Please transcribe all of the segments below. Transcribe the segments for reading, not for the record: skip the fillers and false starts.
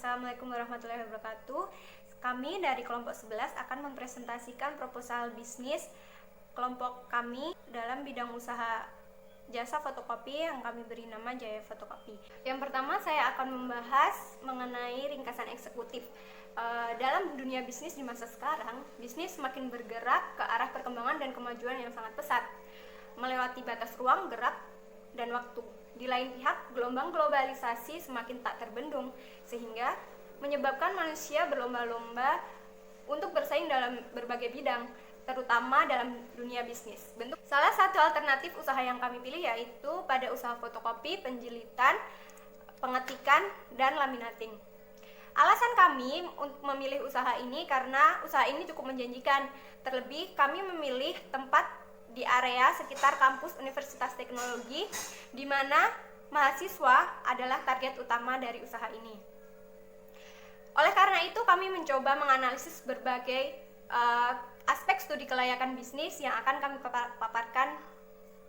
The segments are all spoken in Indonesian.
Assalamualaikum warahmatullahi wabarakatuh. Kami dari kelompok 11 akan mempresentasikan proposal bisnis kelompok kami dalam bidang usaha jasa fotokopi yang kami beri nama Jaya Fotokopi. Yang pertama saya akan membahas mengenai ringkasan eksekutif. Dalam dunia bisnis di masa sekarang, bisnis semakin bergerak ke arah perkembangan dan kemajuan yang sangat pesat, melewati batas ruang, gerak, dan waktu. Di lain pihak, gelombang globalisasi semakin tak terbendung, sehingga menyebabkan manusia berlomba-lomba untuk bersaing dalam berbagai bidang, terutama dalam dunia bisnis. Salah satu alternatif usaha yang kami pilih yaitu pada usaha fotokopi, penjilitan, pengetikan, dan laminating. Alasan kami untuk memilih usaha ini karena usaha ini cukup menjanjikan. Terlebih kami memilih tempat di area sekitar kampus Universitas Teknologi, di mana mahasiswa adalah target utama dari usaha ini. Oleh karena itu, kami mencoba menganalisis berbagai aspek studi kelayakan bisnis yang akan kami paparkan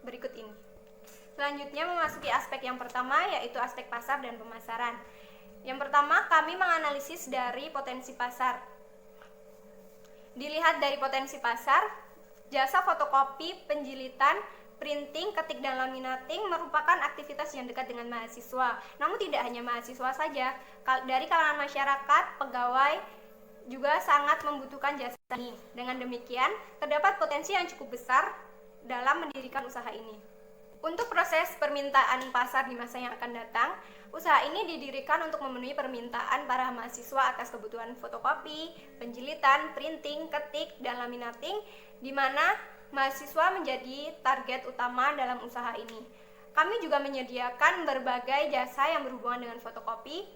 berikut ini. Selanjutnya memasuki aspek yang pertama, yaitu aspek pasar dan pemasaran. Yang pertama, kami menganalisis dari potensi pasar. Dilihat dari potensi pasar, jasa fotokopi, penjilitan, printing, ketik, dan laminating merupakan aktivitas yang dekat dengan mahasiswa. Namun tidak hanya mahasiswa saja, dari kalangan masyarakat, pegawai juga sangat membutuhkan jasa ini. Dengan demikian, terdapat potensi yang cukup besar dalam mendirikan usaha ini. Untuk proses permintaan pasar di masa yang akan datang, usaha ini didirikan untuk memenuhi permintaan para mahasiswa atas kebutuhan fotokopi, penjilitan, printing, ketik, dan laminating, di mana mahasiswa menjadi target utama dalam usaha ini. Kami juga menyediakan berbagai jasa yang berhubungan dengan fotokopi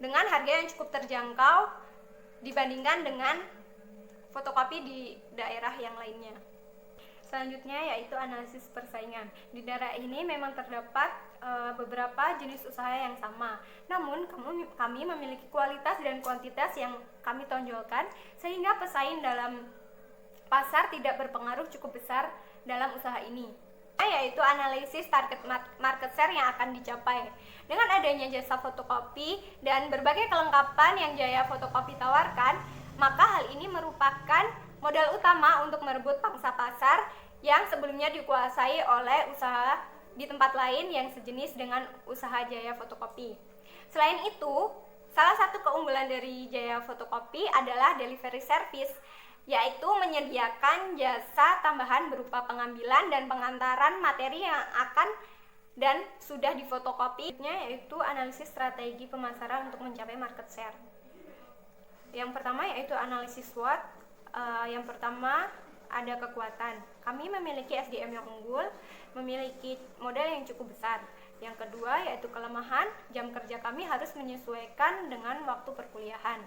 dengan harga yang cukup terjangkau dibandingkan dengan fotokopi di daerah yang lainnya. Selanjutnya yaitu analisis persaingan. Di daerah ini memang terdapat beberapa jenis usaha yang sama. Namun kami memiliki kualitas dan kuantitas yang kami tonjolkan sehingga pesaing dalam pasar tidak berpengaruh cukup besar dalam usaha ini. Yaitu analisis target market share yang akan dicapai. Dengan adanya jasa fotokopi dan berbagai kelengkapan yang Jaya Fotokopi tawarkan, maka hal ini merupakan modal utama untuk merebut pangsa pasar yang sebelumnya dikuasai oleh usaha di tempat lain yang sejenis dengan usaha Jaya Fotokopi. Selain itu, salah satu keunggulan dari Jaya Fotokopi adalah delivery service, yaitu menyediakan jasa tambahan berupa pengambilan dan pengantaran materi yang akan dan sudah difotokopi, yaitu analisis strategi pemasaran untuk mencapai market share. Yang pertama yaitu analisis SWOT. Yang pertama ada kekuatan. Kami memiliki SDM yang unggul, memiliki modal yang cukup besar. Yang kedua yaitu kelemahan, jam kerja kami harus menyesuaikan dengan waktu perkuliahan.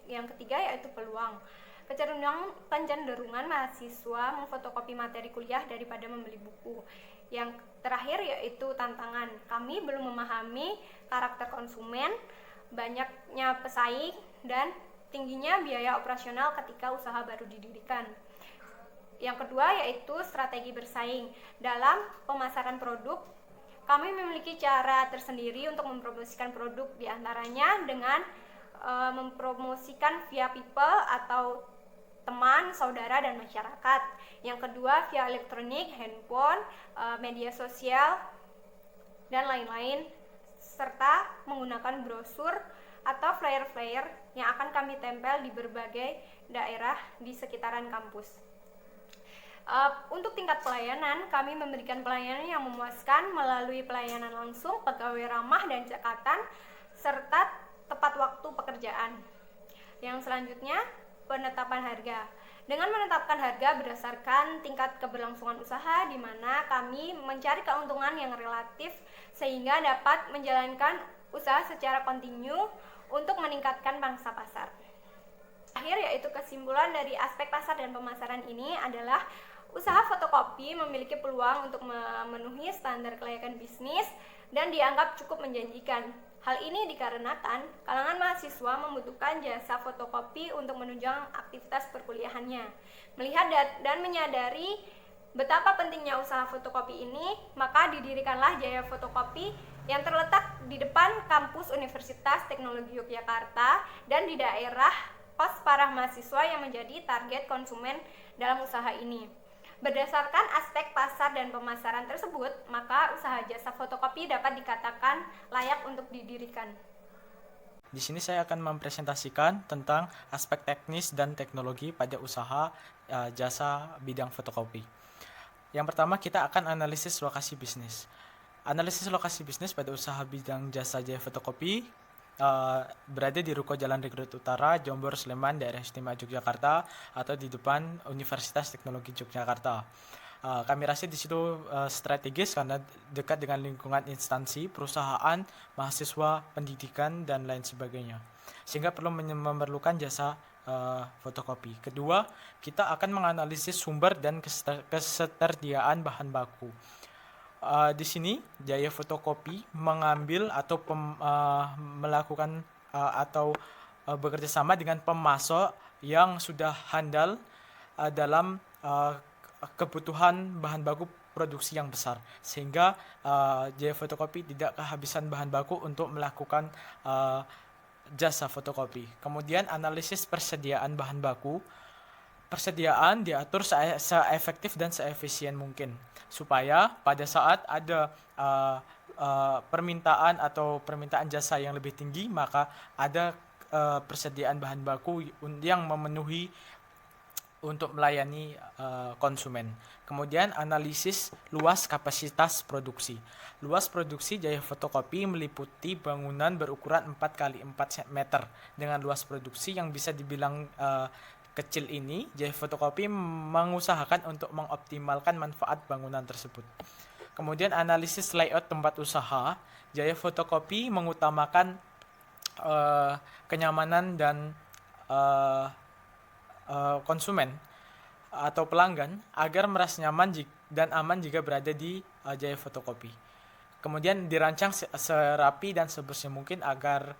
Yang ketiga yaitu peluang. Kecenderungan mahasiswa memfotokopi materi kuliah daripada membeli buku. Yang terakhir yaitu tantangan. Kami belum memahami karakter konsumen, banyaknya pesaing, dan tingginya biaya operasional ketika usaha baru didirikan. Yang kedua yaitu strategi bersaing. Dalam pemasaran produk, kami memiliki cara tersendiri untuk mempromosikan produk, diantaranya dengan mempromosikan via people atau teman, saudara, dan masyarakat. Yang kedua via elektronik, handphone, media sosial, dan lain-lain, serta menggunakan brosur atau flyer-flyer yang akan kami tempel di berbagai daerah di sekitaran kampus. Untuk tingkat pelayanan, kami memberikan pelayanan yang memuaskan melalui pelayanan langsung, pegawai ramah dan cekatan, serta tepat waktu pekerjaan. Yang selanjutnya, penetapan harga. Dengan menetapkan harga berdasarkan tingkat keberlangsungan usaha, di mana kami mencari keuntungan yang relatif sehingga dapat menjalankan usaha secara kontinu untuk meningkatkan pangsa pasar. Akhir yaitu kesimpulan dari aspek pasar dan pemasaran ini adalah usaha fotokopi memiliki peluang untuk memenuhi standar kelayakan bisnis dan dianggap cukup menjanjikan. Hal ini dikarenakan kalangan mahasiswa membutuhkan jasa fotokopi untuk menunjang aktivitas perkuliahannya. Melihat dan menyadari Betapa pentingnya usaha fotokopi ini, maka didirikanlah Jaya Fotokopi yang terletak di depan kampus Universitas Teknologi Yogyakarta dan di daerah kos para mahasiswa yang menjadi target konsumen dalam usaha ini. Berdasarkan aspek pasar dan pemasaran tersebut, maka usaha jasa fotokopi dapat dikatakan layak untuk didirikan. Di sini saya akan mempresentasikan tentang aspek teknis dan teknologi pada usaha jasa bidang fotokopi. Yang pertama, kita akan analisis lokasi bisnis. Analisis lokasi bisnis pada usaha bidang jasa Jaya Fotokopi berada di Ruko Jalan Rekrut Utara, Jombor, Sleman, Daerah Istimewa Yogyakarta, atau di depan Universitas Teknologi Yogyakarta. Kami rasa di situ strategis karena dekat dengan lingkungan instansi, perusahaan, mahasiswa, pendidikan, dan lain sebagainya. Sehingga perlu memerlukan jasa fotokopi. Kedua, kita akan menganalisis sumber dan ketersediaan bahan baku. Di sini Jaya Fotokopi mengambil atau melakukan atau bekerja sama dengan pemasok yang sudah handal dalam kebutuhan bahan baku produksi yang besar, sehingga Jaya Fotokopi tidak kehabisan bahan baku untuk melakukan jasa fotokopi. Kemudian analisis persediaan bahan baku. Persediaan diatur seefektif dan seefisien mungkin supaya pada saat ada permintaan atau permintaan jasa yang lebih tinggi, maka ada persediaan bahan baku yang memenuhi untuk melayani konsumen. Kemudian analisis luas kapasitas produksi. Luas produksi Jaya Fotokopi meliputi bangunan berukuran 4x4 meter. Dengan luas produksi yang bisa dibilang kecil ini, Jaya Fotokopi mengusahakan untuk mengoptimalkan manfaat bangunan tersebut. Kemudian analisis layout tempat usaha. Jaya Fotokopi mengutamakan kenyamanan dan konsumen atau pelanggan agar merasa nyaman dan aman jika berada di Jaya Fotokopi. Kemudian dirancang serapi dan sebersih mungkin agar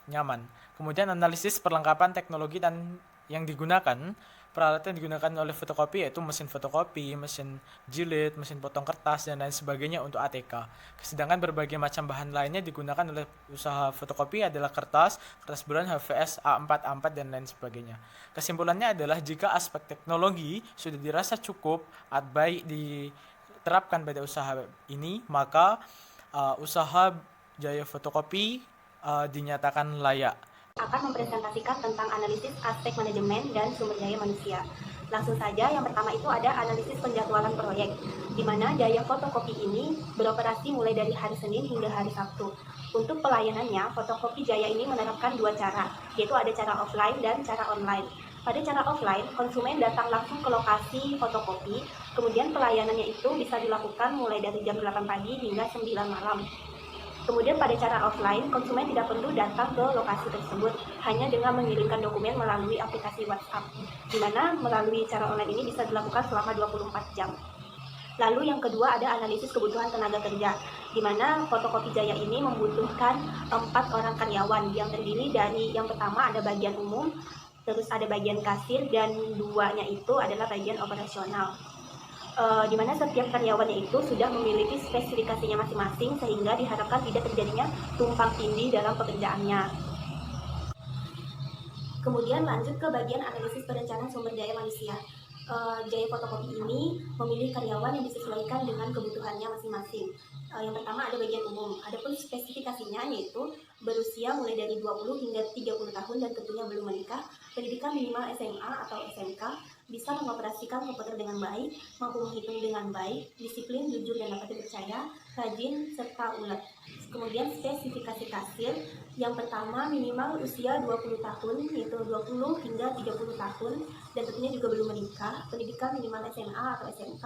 nyaman. Kemudian analisis perlengkapan teknologi dan yang digunakan. Peralatan yang digunakan oleh fotokopi yaitu mesin fotokopi, mesin jilid, mesin potong kertas, dan lain sebagainya untuk ATK. Sedangkan berbagai macam bahan lainnya digunakan oleh usaha fotokopi adalah kertas buram, HVS, A4, A4, dan lain sebagainya. Kesimpulannya adalah jika aspek teknologi sudah dirasa cukup baik diterapkan pada usaha ini, maka usaha Jaya Fotokopi dinyatakan layak. Akan mempresentasikan tentang analisis aspek manajemen dan sumber daya manusia. Langsung saja, yang pertama itu ada analisis penjadwalan proyek, di mana Jaya Fotokopi ini beroperasi mulai dari hari Senin hingga hari Sabtu. Untuk pelayanannya, Fotokopi Jaya ini menerapkan dua cara, yaitu ada cara offline dan cara online. Pada cara offline, konsumen datang langsung ke lokasi fotokopi, kemudian pelayanannya itu bisa dilakukan mulai dari jam 8 pagi hingga 9 malam. Kemudian pada cara offline, konsumen tidak perlu datang ke lokasi tersebut, hanya dengan mengirimkan dokumen melalui aplikasi WhatsApp, di mana melalui cara online ini bisa dilakukan selama 24 jam. Lalu yang kedua ada analisis kebutuhan tenaga kerja, di mana Fotokopi Jaya ini membutuhkan 4 orang karyawan yang terdiri dari yang pertama ada bagian umum, terus ada bagian kasir, dan 2-nya itu adalah bagian operasional. Di mana setiap karyawannya itu sudah memiliki spesifikasinya masing-masing sehingga diharapkan tidak terjadinya tumpang tindih dalam pekerjaannya. Kemudian lanjut ke bagian analisis perencanaan sumber daya manusia. Jaya Fotokopi ini memilih karyawan yang disesuaikan dengan kebutuhannya masing-masing. Yang pertama ada bagian umum, adapun spesifikasinya yaitu berusia mulai dari 20 hingga 30 tahun dan tentunya belum menikah, pendidikan minimal SMA atau SMK, bisa mengoperasikan komputer dengan baik, mampu menghitung dengan baik, disiplin, jujur, dan dapat dipercaya, rajin, serta ulet. Kemudian spesifikasi kasir, yang pertama minimal usia 20 tahun, yaitu 20 hingga 30 tahun, dan tentunya juga belum menikah, pendidikan minimal SMA atau SMK,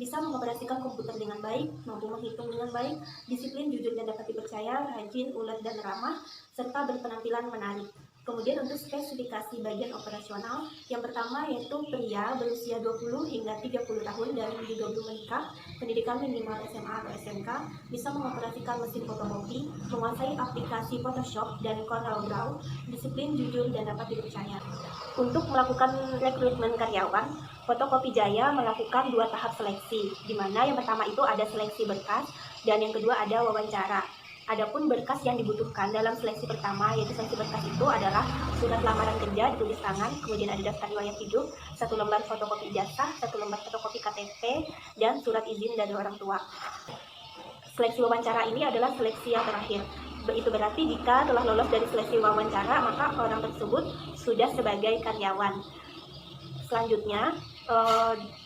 bisa mengoperasikan komputer dengan baik, mampu menghitung dengan baik, disiplin, jujur, dan dapat dipercaya, rajin, ulet, dan ramah, serta berpenampilan menarik. Kemudian untuk spesifikasi bagian operasional, yang pertama yaitu pria berusia 20 hingga 30 tahun dan juga belum menikah, pendidikan minimal SMA atau SMK, bisa mengoperasikan mesin fotokopi, menguasai aplikasi Photoshop dan Corel Draw, disiplin, jujur, dan dapat dipercaya. Untuk melakukan rekrutmen karyawan, Fotokopi Jaya melakukan 2 tahap seleksi, di mana yang pertama itu ada seleksi berkas dan yang kedua ada wawancara. Adapun berkas yang dibutuhkan dalam seleksi pertama, yaitu seleksi berkas itu adalah surat lamaran kerja ditulis tangan, kemudian ada daftar riwayat hidup, 1 lembar fotokopi ijazah, 1 lembar fotokopi KTP, dan surat izin dari orang tua. Seleksi wawancara ini adalah seleksi yang terakhir. Itu berarti jika telah lolos dari seleksi wawancara, maka orang tersebut sudah sebagai karyawan. Selanjutnya,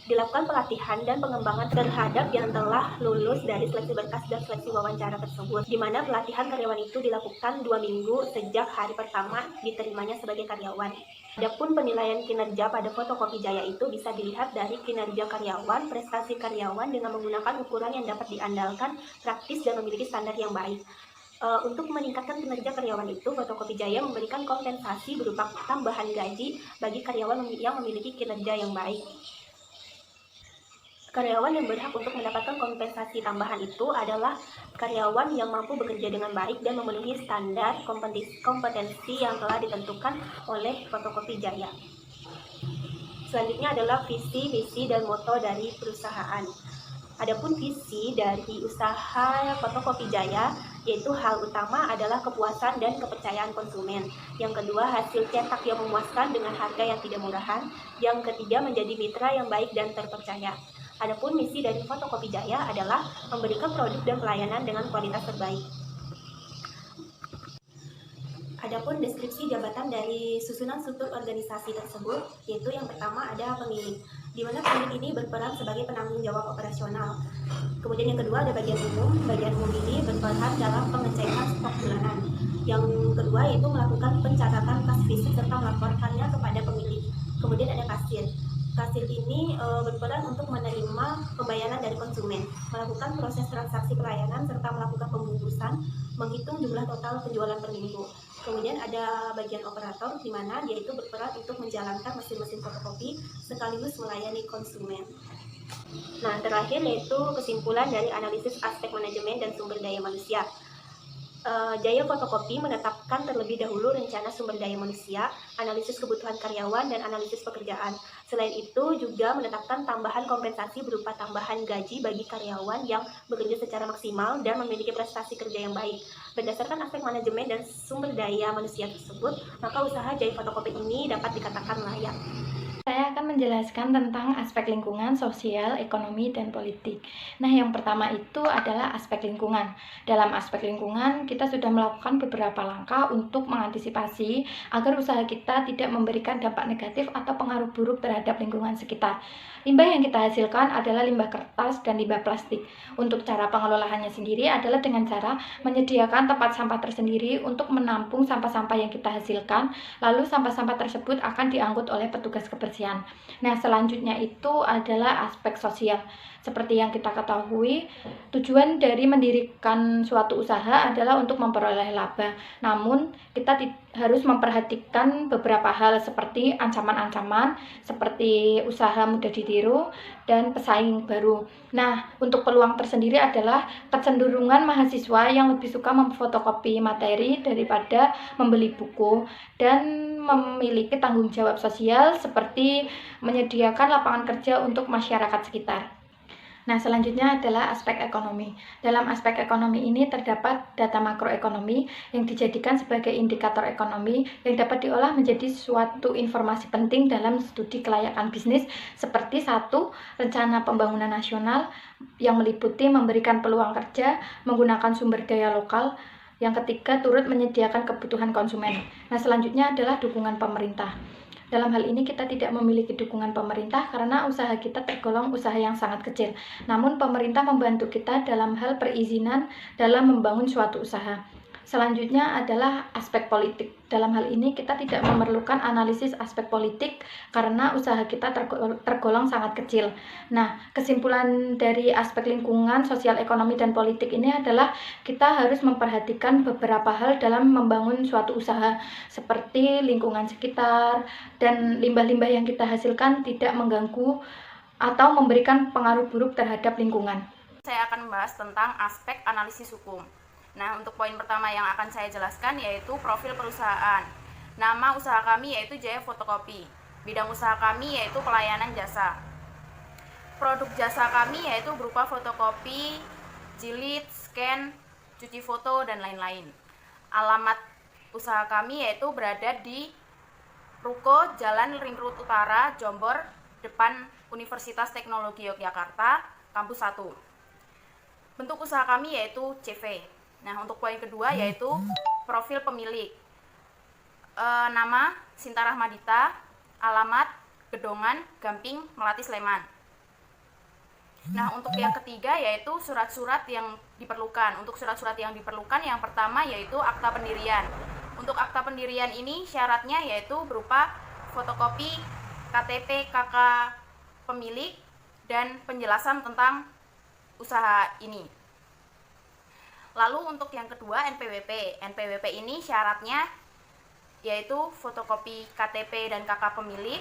dilakukan pelatihan dan pengembangan terhadap yang telah lulus dari seleksi berkas dan seleksi wawancara tersebut, di mana pelatihan karyawan itu dilakukan 2 minggu sejak hari pertama diterimanya sebagai karyawan. Adapun penilaian kinerja pada Fotokopi Jaya itu bisa dilihat dari kinerja karyawan, prestasi karyawan dengan menggunakan ukuran yang dapat diandalkan, praktis, dan memiliki standar yang baik. Untuk meningkatkan kinerja karyawan itu, Fotokopi Jaya memberikan kompensasi berupa tambahan gaji bagi karyawan yang memiliki kinerja yang baik. Karyawan yang berhak untuk mendapatkan kompensasi tambahan itu adalah karyawan yang mampu bekerja dengan baik dan memenuhi standar kompetensi yang telah ditentukan oleh Fotokopi Jaya. Selanjutnya adalah visi, misi, dan moto dari perusahaan. Adapun visi dari usaha Fotokopi Jaya, yaitu hal utama adalah kepuasan dan kepercayaan konsumen. Yang kedua, hasil cetak yang memuaskan dengan harga yang tidak murahan. Yang ketiga, menjadi mitra yang baik dan terpercaya. Adapun misi dari Fotokopi Jaya adalah memberikan produk dan pelayanan dengan kualitas terbaik. Adapun deskripsi jabatan dari susunan struktur organisasi tersebut, yaitu yang pertama ada pemilik, di mana pemilik ini berperan sebagai penanggung jawab operasional. Kemudian yang kedua ada bagian umum ini berperan dalam pengecekan stok bulanan. Yang kedua yaitu melakukan pencatatan kas fisik serta melaporkannya kepada pemilik. Kemudian ada kasir. Kasir ini berperan untuk menerima pembayaran dari konsumen, melakukan proses transaksi pelayanan serta melakukan pembungkusan, menghitung jumlah total penjualan per minggu. Kemudian ada bagian operator, di mana dia itu berperan untuk menjalankan mesin-mesin fotokopi sekaligus melayani konsumen. Nah, terakhir yaitu kesimpulan dari analisis aspek manajemen dan sumber daya manusia. Jaya Fotokopi menetapkan terlebih dahulu rencana sumber daya manusia, analisis kebutuhan karyawan, dan analisis pekerjaan. Selain itu juga menetapkan tambahan kompensasi berupa tambahan gaji bagi karyawan yang bekerja secara maksimal dan memiliki prestasi kerja yang baik. Berdasarkan aspek manajemen dan sumber daya manusia tersebut, maka usaha Jaya Fotokopi ini dapat dikatakan layak. Saya akan menjelaskan tentang aspek lingkungan, sosial, ekonomi, dan politik. Nah, yang pertama itu adalah aspek lingkungan. Dalam aspek lingkungan, kita sudah melakukan beberapa langkah untuk mengantisipasi agar usaha kita tidak memberikan dampak negatif atau pengaruh buruk terhadap lingkungan sekitar. Limbah yang kita hasilkan adalah limbah kertas dan limbah plastik. Untuk cara pengelolaannya sendiri adalah dengan cara menyediakan tempat sampah tersendiri untuk menampung sampah-sampah yang kita hasilkan, lalu sampah-sampah tersebut akan diangkut oleh petugas kebersihan. Nah, selanjutnya itu adalah aspek sosial. Seperti yang kita ketahui, tujuan dari mendirikan suatu usaha adalah untuk memperoleh laba. Namun, kita harus memperhatikan beberapa hal seperti ancaman-ancaman, seperti usaha mudah ditiru, dan pesaing baru. Nah, untuk peluang tersendiri adalah kecenderungan mahasiswa yang lebih suka memfotokopi materi daripada membeli buku, dan memiliki tanggung jawab sosial seperti menyediakan lapangan kerja untuk masyarakat sekitar. Nah, selanjutnya adalah aspek ekonomi. Dalam aspek ekonomi ini terdapat data makroekonomi yang dijadikan sebagai indikator ekonomi yang dapat diolah menjadi suatu informasi penting dalam studi kelayakan bisnis seperti 1. Rencana pembangunan nasional yang meliputi memberikan peluang kerja menggunakan sumber daya lokal. Yang ketiga, turut menyediakan kebutuhan konsumen. Nah, selanjutnya adalah dukungan pemerintah. Dalam hal ini kita tidak memiliki dukungan pemerintah karena usaha kita tergolong usaha yang sangat kecil. Namun pemerintah membantu kita dalam hal perizinan dalam membangun suatu usaha. Selanjutnya adalah aspek politik. Dalam hal ini kita tidak memerlukan analisis aspek politik karena usaha kita tergolong sangat kecil. Nah, kesimpulan dari aspek lingkungan, sosial, ekonomi, dan politik ini adalah kita harus memperhatikan beberapa hal dalam membangun suatu usaha seperti lingkungan sekitar dan limbah-limbah yang kita hasilkan tidak mengganggu atau memberikan pengaruh buruk terhadap lingkungan. Saya akan membahas tentang aspek analisis hukum. Nah, untuk poin pertama yang akan saya jelaskan yaitu profil perusahaan. Nama usaha kami yaitu Jaya Fotokopi. Bidang usaha kami yaitu pelayanan jasa. Produk jasa kami yaitu berupa fotokopi, jilid, scan, cuci foto, dan lain-lain. Alamat usaha kami yaitu berada di Ruko Jalan Ring Road Utara, Jombor, depan Universitas Teknologi Yogyakarta, Kampus 1. Bentuk usaha kami yaitu CV. Nah, untuk poin kedua yaitu profil pemilik. Nama Sinta Rahmadita, alamat Gedongan, Gamping, Melati, Sleman. Nah, untuk yang ketiga yaitu surat-surat yang diperlukan. Untuk surat-surat yang diperlukan yang pertama yaitu akta pendirian. Untuk akta pendirian ini syaratnya yaitu berupa fotokopi KTP KK pemilik dan penjelasan tentang usaha ini. Lalu untuk yang kedua NPWP. NPWP ini syaratnya yaitu fotokopi KTP dan KK pemilik.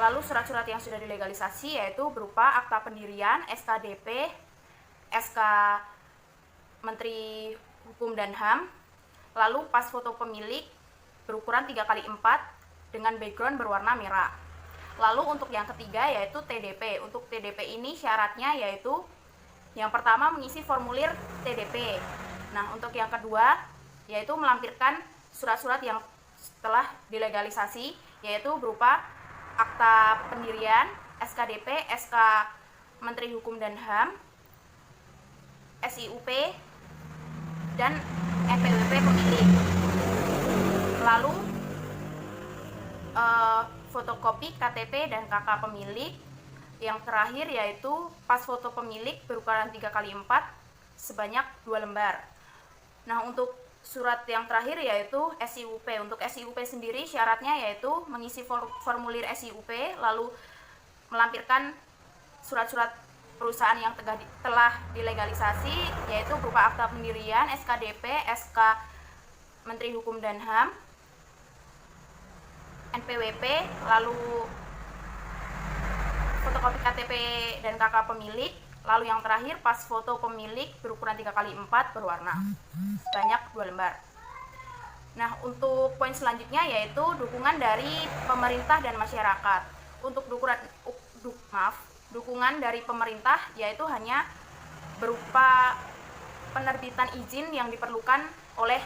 Lalu surat-surat yang sudah dilegalisasi yaitu berupa akta pendirian, SKDP, SK Menteri Hukum dan HAM, lalu pas foto pemilik berukuran 3x4 dengan background berwarna merah. Lalu untuk yang ketiga yaitu TDP. Untuk TDP ini syaratnya yaitu yang pertama mengisi formulir TDP. Nah, untuk yang kedua yaitu melampirkan surat-surat yang telah dilegalisasi yaitu berupa akta pendirian, SKDP, SK Menteri Hukum dan HAM, SIUP, dan NPWP pemilik. Lalu fotokopi KTP dan KK pemilik. Yang terakhir yaitu pas foto pemilik berukuran 3x4 sebanyak 2 lembar. Nah, untuk surat yang terakhir yaitu SIUP. Untuk SIUP sendiri syaratnya yaitu mengisi formulir SIUP, lalu melampirkan surat-surat perusahaan yang telah dilegalisasi yaitu berupa akta pendirian, SKDP, SK Menteri Hukum dan HAM, NPWP, lalu fotokopi KTP dan KK pemilik, lalu yang terakhir pas foto pemilik berukuran 3x4 berwarna sebanyak 2 lembar. Nah, untuk poin selanjutnya yaitu dukungan dari pemerintah dan masyarakat. Untuk dukungan dari pemerintah yaitu hanya berupa penerbitan izin yang diperlukan oleh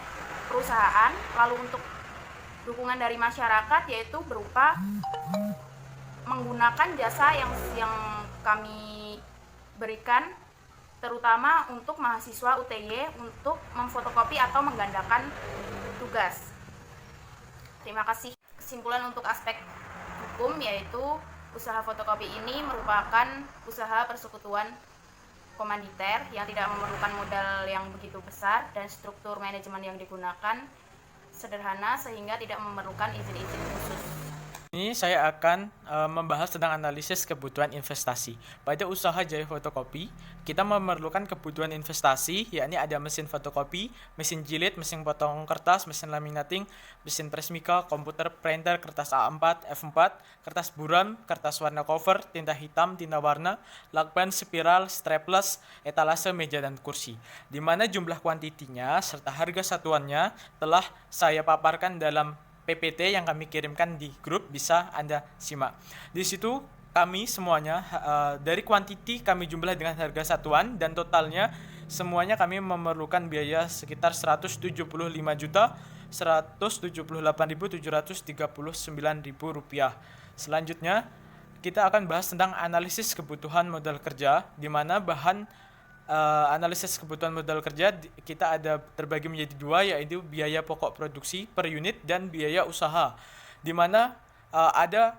perusahaan. Lalu untuk dukungan dari masyarakat yaitu berupa menggunakan jasa yang kami berikan terutama untuk mahasiswa UTY untuk memfotokopi atau menggandakan tugas. Terima kasih. Kesimpulan untuk aspek hukum yaitu usaha fotokopi ini merupakan usaha persekutuan komanditer yang tidak memerlukan modal yang begitu besar dan struktur manajemen yang digunakan sederhana sehingga tidak memerlukan izin-izin khusus. Ini saya akan membahas tentang analisis kebutuhan investasi. Pada usaha jaya fotokopi, kita memerlukan kebutuhan investasi, yakni ada mesin fotokopi, mesin jilid, mesin potong kertas, mesin laminating, mesin presmika, komputer, printer, kertas A4, F4, kertas buram, kertas warna cover, tinta hitam, tinta warna, lakban, spiral, strapless, etalase, meja, dan kursi. Di mana jumlah kuantitinya serta harga satuannya telah saya paparkan dalam PPT yang kami kirimkan di grup, bisa Anda simak. Di situ kami semuanya dari kuantiti kami jumlah dengan harga satuan dan totalnya semuanya kami memerlukan biaya sekitar Rp175.739.900. Selanjutnya kita akan bahas tentang analisis kebutuhan modal kerja, di mana bahan analisis kebutuhan modal kerja kita ada terbagi menjadi dua, yaitu biaya pokok produksi per unit dan biaya usaha, di mana ada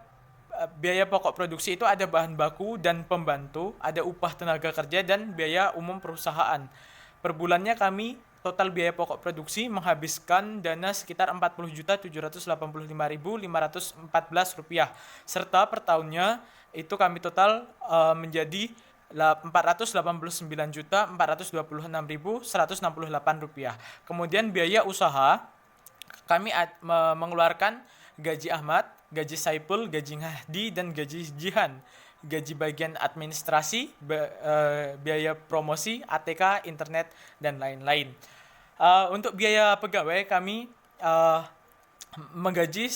biaya pokok produksi itu ada bahan baku dan pembantu, ada upah tenaga kerja dan biaya umum perusahaan. Per bulannya kami total biaya pokok produksi menghabiskan dana sekitar Rp40.785.514, serta per tahunnya itu kami total menjadi Rp489.426.168. Kemudian biaya usaha kami mengeluarkan gaji Ahmad, gaji Saipul, gaji Ngahdi, dan gaji Jihan, gaji bagian administrasi, biaya promosi, ATK, internet, dan lain-lain. Untuk biaya pegawai kami menggaji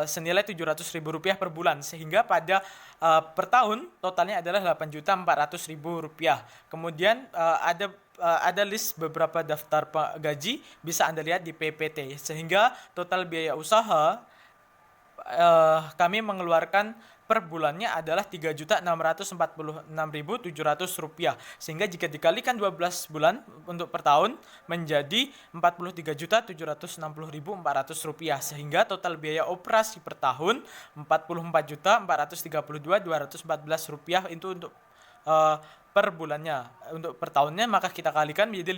senilai Rp700.000 per bulan, sehingga pada per tahun totalnya adalah Rp8.400.000. Kemudian ada list beberapa daftar gaji, bisa Anda lihat di PPT, sehingga total biaya usaha kami mengeluarkan per bulannya adalah Rp3.646.700, sehingga jika dikalikan 12 bulan untuk per tahun menjadi Rp43.760.400, sehingga total biaya operasi per tahun Rp44.432.214 itu untuk per bulannya. Untuk per tahunnya maka kita kalikan menjadi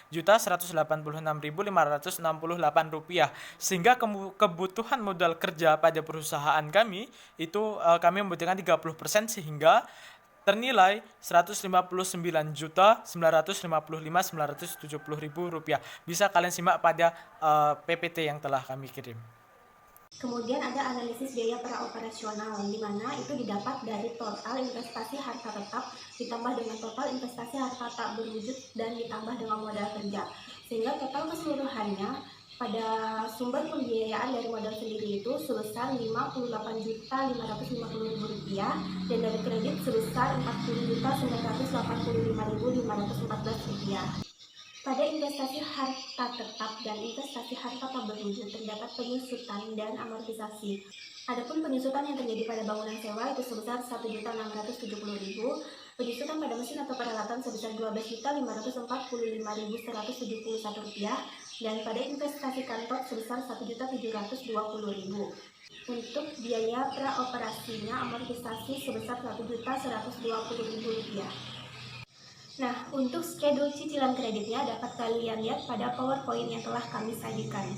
Rp533.186.568, sehingga kebutuhan modal kerja pada perusahaan kami itu kami membutuhkan 30%, sehingga ternilai Rp159.955.970.000. Bisa kalian simak pada PPT yang telah kami kirim. Kemudian ada analisis biaya praoperasional, di mana itu didapat dari total investasi harta tetap ditambah dengan total investasi harta tak berwujud dan ditambah dengan modal kerja. Sehingga total keseluruhannya pada sumber pembiayaan dari modal sendiri itu sebesar Rp58.550.000 dan dari kredit sebesar Rp40.985.514. Pada investasi harta tetap dan investasi harta tak berwujud terdapat penyusutan dan amortisasi. Adapun penyusutan yang terjadi pada bangunan sewa itu sebesar Rp1.670.000, penyusutan pada mesin atau peralatan sebesar Rp12.545.171, dan pada investasi kantor sebesar Rp1.720.000. Untuk biaya praoperasinya amortisasi sebesar Rp1.120.000. Nah, untuk schedule cicilan kreditnya dapat kalian lihat pada PowerPoint yang telah kami sajikan.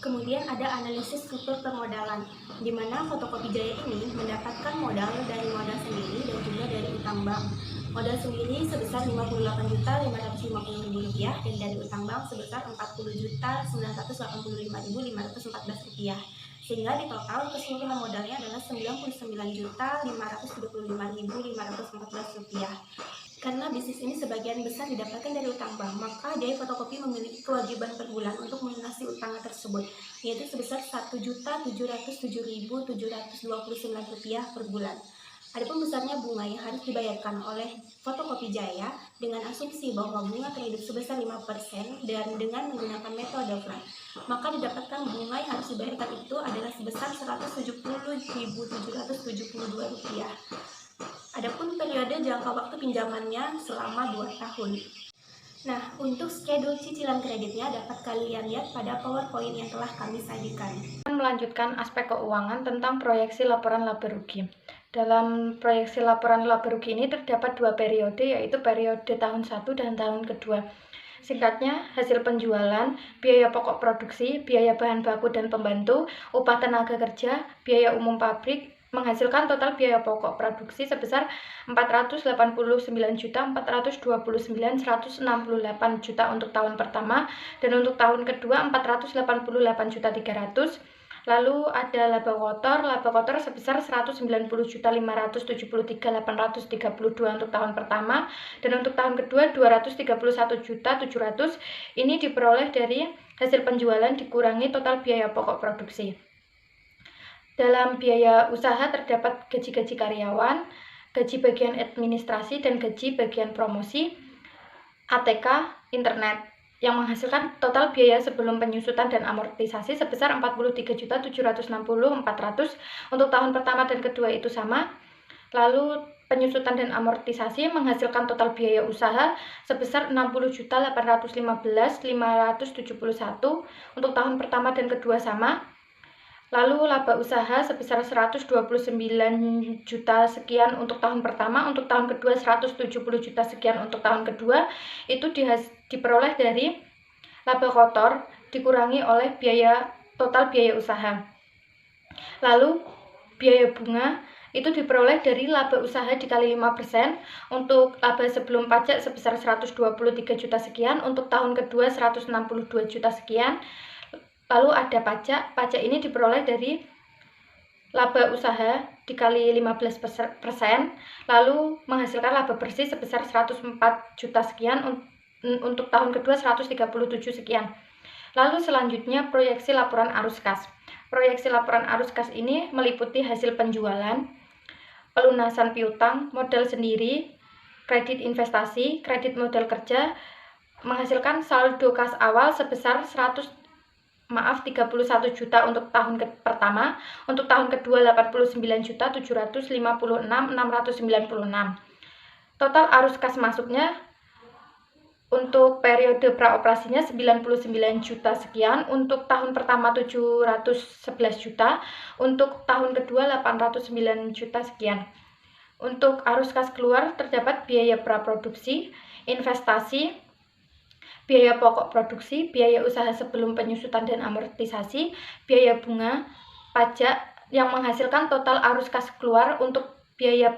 Kemudian ada analisis struktur permodalan, di mana Fotokopi Jaya ini mendapatkan modal dari modal sendiri dan juga dari utang bank. Modal sendiri sebesar Rp50.550.000 dan dari utang bank sebesar Rp40.985.514. Sehingga di total keseluruhan modalnya adalah Rp99.525.514. Karena bisnis ini sebagian besar didapatkan dari utang bank, maka Jaya Fotokopi memiliki kewajiban per bulan untuk melunasi utang tersebut, yaitu sebesar Rp1.707.729 per bulan. Adapun besarnya bunga yang harus dibayarkan oleh Fotokopi Jaya dengan asumsi bahwa bunga kredit sebesar 5% dan dengan menggunakan metode flat, maka didapatkan bunga yang harus dibayarkan itu adalah sebesar Rp170.772. Adapun periode jangka waktu pinjamannya selama 2 tahun. Nah, untuk schedule cicilan kreditnya dapat kalian lihat pada PowerPoint yang telah kami sajikan. Melanjutkan aspek keuangan tentang proyeksi laporan laba rugi. Dalam proyeksi laporan laba rugi ini terdapat 2 periode, yaitu periode tahun 1 dan tahun kedua. Singkatnya, hasil penjualan, biaya pokok produksi, biaya bahan baku dan pembantu, upah tenaga kerja, biaya umum pabrik, menghasilkan total biaya pokok produksi sebesar Rp489.429.168 untuk tahun pertama, dan untuk tahun kedua Rp488.300.000. Lalu ada laba kotor sebesar Rp190.573.832 untuk tahun pertama, dan untuk tahun kedua Rp231.700.000. Ini diperoleh dari hasil penjualan dikurangi total biaya pokok produksi. Dalam biaya usaha terdapat gaji-gaji karyawan, gaji bagian administrasi, dan gaji bagian promosi, ATK, internet, yang menghasilkan total biaya sebelum penyusutan dan amortisasi sebesar Rp43.760.400. Untuk tahun pertama dan kedua itu sama. Lalu penyusutan dan amortisasi menghasilkan total biaya usaha sebesar Rp60.815.571. Untuk tahun pertama dan kedua sama. Lalu laba usaha sebesar Rp129 juta sekian untuk tahun pertama, untuk tahun kedua Rp170 juta sekian untuk tahun kedua. Itu diperoleh dari laba kotor dikurangi oleh total biaya usaha. Lalu biaya bunga itu diperoleh dari laba usaha dikali 5%, untuk laba sebelum pajak sebesar Rp123 juta sekian, untuk tahun kedua Rp162 juta sekian. Lalu ada pajak ini diperoleh dari laba usaha dikali 15%, lalu menghasilkan laba bersih sebesar Rp104 juta sekian, untuk tahun kedua 137 sekian. Lalu selanjutnya proyeksi laporan arus kas. Proyeksi laporan arus kas ini meliputi hasil penjualan, pelunasan piutang, modal sendiri, kredit investasi, kredit modal kerja, menghasilkan saldo kas awal sebesar 31 juta untuk tahun pertama, untuk tahun kedua 89.756.696. Total arus kas masuknya untuk periode praoperasinya 99 juta sekian, untuk tahun pertama 711 juta, untuk tahun kedua 809 juta sekian. Untuk arus kas keluar terdapat biaya praproduksi, investasi, biaya pokok produksi, biaya usaha sebelum penyusutan dan amortisasi, biaya bunga, pajak, yang menghasilkan total arus kas keluar untuk biaya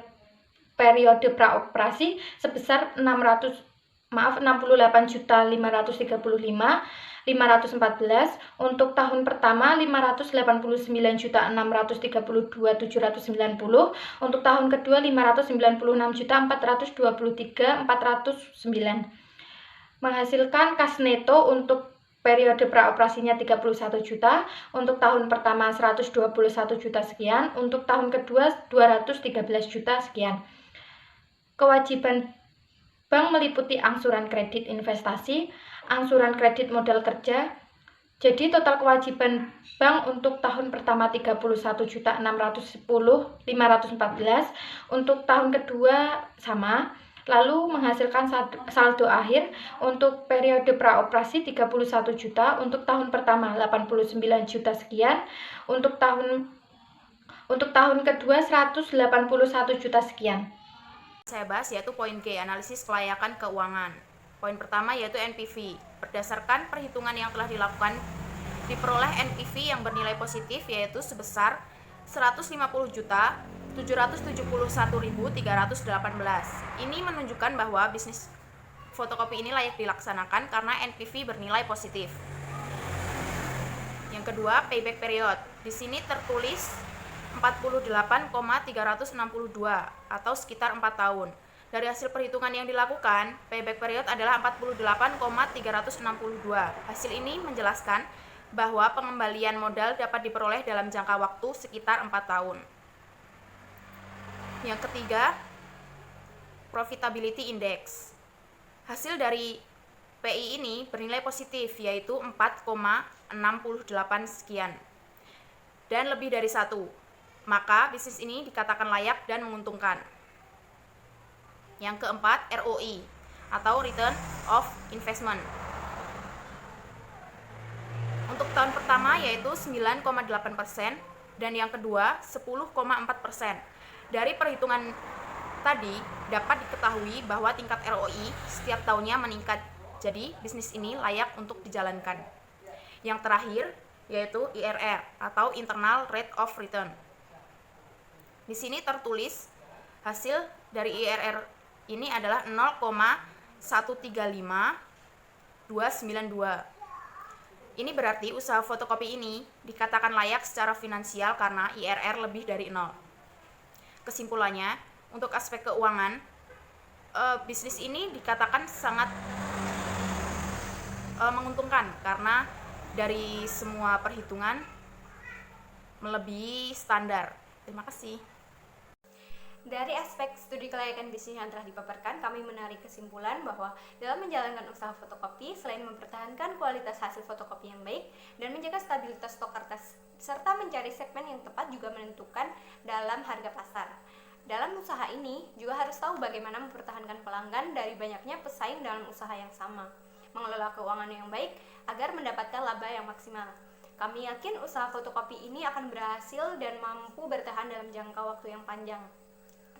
periode praoperasi sebesar 68.535.514, untuk tahun pertama 589.632.790, untuk tahun kedua 596.423.409, menghasilkan kas neto untuk periode praoperasinya 31 juta, untuk tahun pertama 121 juta sekian, untuk tahun kedua 213 juta sekian. Kewajiban bank meliputi angsuran kredit investasi, angsuran kredit modal kerja. Jadi total kewajiban bank untuk tahun pertama 31.610.514, untuk tahun kedua sama. Lalu menghasilkan saldo akhir untuk periode praoperasi 31 juta, untuk tahun pertama 89 juta sekian, untuk tahun kedua 181 juta sekian. Saya bahas yaitu poin G, analisis kelayakan keuangan. Poin pertama yaitu NPV. Berdasarkan perhitungan yang telah dilakukan, diperoleh NPV yang bernilai positif yaitu sebesar 150.771.318. Ini menunjukkan bahwa bisnis fotokopi ini layak dilaksanakan karena NPV bernilai positif. Yang kedua, payback period. Di sini tertulis 48,362 atau sekitar 4 tahun. Dari hasil perhitungan yang dilakukan, payback period adalah 48,362. Hasil ini menjelaskan bahwa pengembalian modal dapat diperoleh dalam jangka waktu sekitar 4 tahun. Yang ketiga, profitability index. Hasil dari PI ini bernilai positif yaitu 4,68 sekian dan lebih dari 1. Maka bisnis ini dikatakan layak dan menguntungkan. Yang keempat, ROI atau Return of Investment. Untuk tahun pertama yaitu 9,8% dan yang kedua 10,4%. Dari perhitungan tadi dapat diketahui bahwa tingkat ROI setiap tahunnya meningkat. Jadi bisnis ini layak untuk dijalankan. Yang terakhir yaitu IRR atau Internal Rate of Return. Di sini tertulis hasil dari IRR ini adalah 0,135292. Ini berarti usaha fotokopi ini dikatakan layak secara finansial karena IRR lebih dari 0. Kesimpulannya, untuk aspek keuangan, bisnis ini dikatakan sangat menguntungkan karena dari semua perhitungan melebihi standar. Terima kasih. Dari aspek studi kelayakan bisnis yang telah dipaparkan, kami menarik kesimpulan bahwa dalam menjalankan usaha fotokopi, selain mempertahankan kualitas hasil fotokopi yang baik dan menjaga stabilitas stok kertas, serta mencari segmen yang tepat juga menentukan dalam harga pasar. Dalam usaha ini, juga harus tahu bagaimana mempertahankan pelanggan dari banyaknya pesaing dalam usaha yang sama, mengelola keuangan yang baik agar mendapatkan laba yang maksimal. Kami yakin usaha fotokopi ini akan berhasil dan mampu bertahan dalam jangka waktu yang panjang.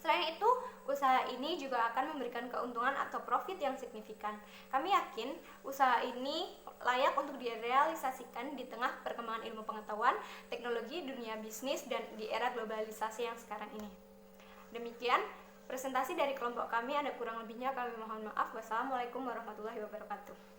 Selain itu, usaha ini juga akan memberikan keuntungan atau profit yang signifikan. Kami yakin usaha ini layak untuk direalisasikan di tengah perkembangan ilmu pengetahuan, teknologi, dunia bisnis, dan di era globalisasi yang sekarang ini. Demikian presentasi dari kelompok kami, ada kurang lebihnya kami mohon maaf. Wassalamualaikum warahmatullahi wabarakatuh.